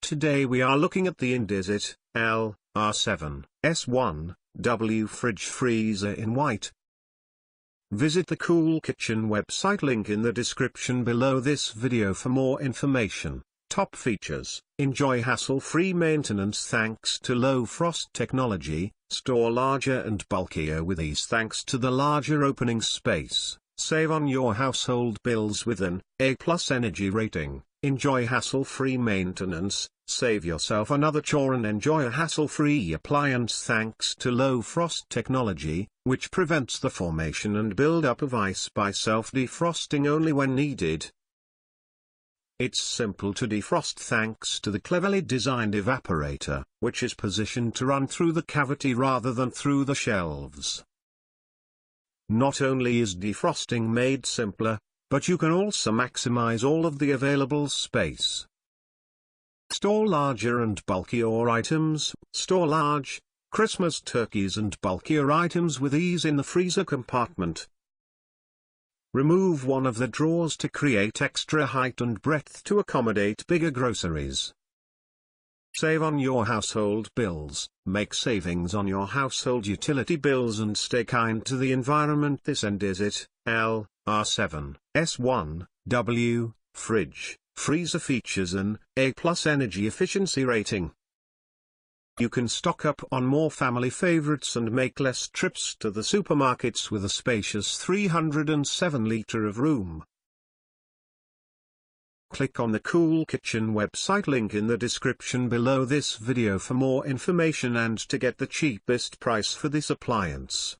Today we are looking at the Indesit LR7S1W fridge freezer in white. Visit the Cool Kitchen website, link in the description below this video for more information. Top features: enjoy hassle-free maintenance thanks to low frost technology, store larger and bulkier with ease thanks to the larger opening space, save on your household bills with an A+ energy rating, enjoy hassle-free maintenance, save yourself another chore and enjoy a hassle-free appliance thanks to low frost technology, which prevents the formation and build-up of ice by self-defrosting only when needed. It's simple to defrost thanks to the cleverly designed evaporator, which is positioned to run through the cavity rather than through the shelves. Not only is defrosting made simpler, but you can also maximize all of the available space. Store larger and bulkier items. Store large, Christmas turkeys and bulkier items with ease in the freezer compartment. Remove one of the drawers to create extra height and breadth to accommodate bigger groceries. Save on your household bills, make savings on your household utility bills and stay kind to the environment. This Indesit LR7S1W fridge freezer features an A+ energy efficiency rating. You can stock up on more family favorites and make less trips to the supermarkets with a spacious 307-liter of room. Click on the Cool Kitchen website, link in the description below this video for more information and to get the cheapest price for this appliance.